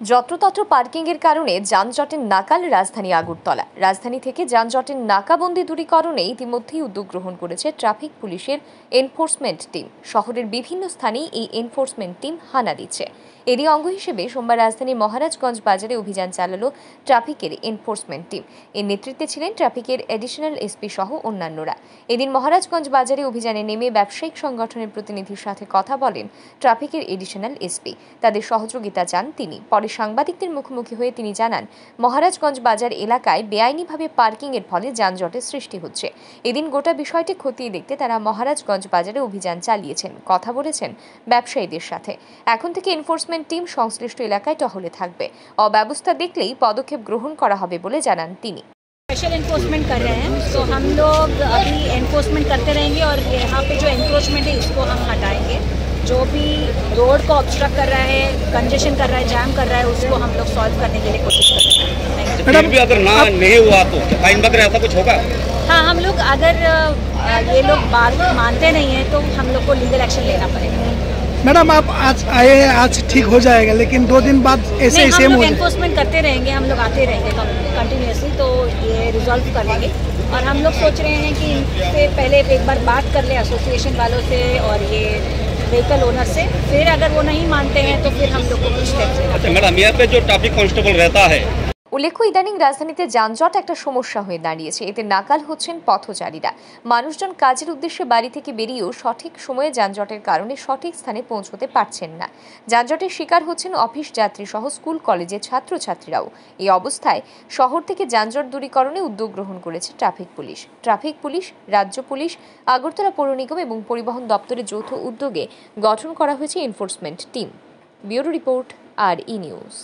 যত্রতত্র পার্কিংয়ের কারণে যানজটের নাকাল রাজধানী আগরতলা। রাজধানী থেকে যানজটের নাকাবন্দি দূরীকরণে ইতিমধ্যেই উদ্যোগ গ্রহণ করেছে ট্রাফিক পুলিশের এনফোর্সমেন্ট টিম। শহরের বিভিন্ন স্থানেই এই এনফোর্সমেন্ট টিম হানা দিচ্ছে। এরই অঙ্গ হিসেবে সোমবার রাজধানীর মহারাজগঞ্জ বাজারে অভিযান চালালো ট্রাফিকের এনফোর্সমেন্ট টিম। এর নেতৃত্বে ছিলেন ট্রাফিকের অ্যাডিশনাল এসপি সহ অন্যান্যরা। এদিন মহারাজগঞ্জ বাজারে অভিযানে নেমে ব্যবসায়িক সংগঠনের প্রতিনিধির সাথে কথা বলেন ট্রাফিকের এডিশনাল এসপি। তাদের সহযোগিতা চান তিনি। পরে সাংবাদিকদের মুখোমুখি হয়ে তিনি জানান, মহারাজগঞ্জ বাজার এলাকায় বেআইনিভাবে পার্কিংয়ের ফলে যানজটের সৃষ্টি হচ্ছে। এদিন গোটা বিষয়টি খতিয়ে দেখতে তারা মহারাজগঞ্জ বাজারে অভিযান চালিয়েছেন, কথা বলেছেন ব্যবসায়ীদের সাথে। এখন থেকে এনফোর্সমেন্ট টিম সংশ্লিষ্ট এলাকায় টহলে থাকবে। অব্যবস্থা দেখলেই পদক্ষেপ গ্রহণ করা হবে বলে জানান তিনি। स्पेशल एनफोर्समेंट कर रहे हैं, तो हम लोग अभी एनफोर्समेंट करते रहेंगे और यहाँ पे जो एंक्रोचमेंट है इसको हम हटाएंगे। जो भी रोड को ऑब्स्ट्रक्ट कर रहा है, कंजेशन कर रहा है, जैम कर रहा है, उसको हम लोग सॉल्व करने के लिए कोशिश कर रहे हैं। फिर भी अगर ना नहीं हुआ तो फाइन वगैरह ऐसा कुछ होगा? हाँ, हम लोग अगर ये लोग बात मानते नहीं हैं तो हम लोग को लीगल एक्शन लेना पड़ेगा। मैडम आप आज आए हैं, आज ठीक हो जाएगा, लेकिन 2 दिन बाद ऐसे ही सेम हो जाएगा। एनफोर्समेंट करते रहेंगे, हम लोग आते रहेंगे कंटिन्यूसली, तो ये रिजॉल्व कर लेंगे। और हम लोग सोच रहे हैं कि इनसे पहले एक बार बात कर ले एसोसिएशन वालों से और ये व्हीकल ओनर से, फिर अगर वो नहीं मानते हैं तो फिर हम लोग को कुछ स्टेप्स लेना। अच्छा मैडम, यहाँ पे जो ट्रैफिक कांस्टेबल रहता है, উল্লেখ্য, ইদানিং রাজধানীতে যানজট একটা সমস্যা হয়ে দাঁড়িয়েছে। এতে নাকাল হচ্ছেন পথচারীরা। মানুষজন কাজের উদ্দেশ্যে বাড়ি থেকে বেরিয়েও সঠিক সময়ে যানজটের কারণে সঠিক স্থানে পৌঁছতে পারছেন না। যানজটের শিকার হচ্ছেন অফিস যাত্রী সহ স্কুল কলেজের ছাত্রছাত্রীরাও। এই অবস্থায় শহর থেকে যানজট দূরীকরণে উদ্যোগ গ্রহণ করেছে ট্রাফিক পুলিশ, রাজ্য পুলিশ, আগরতলা পৌর নিগম এবং পরিবহন দপ্তরের যৌথ উদ্যোগে গঠন করা হয়েছে এনফোর্সমেন্ট টিম। ব্যুরো রিপোর্ট, আর ই নিউজ।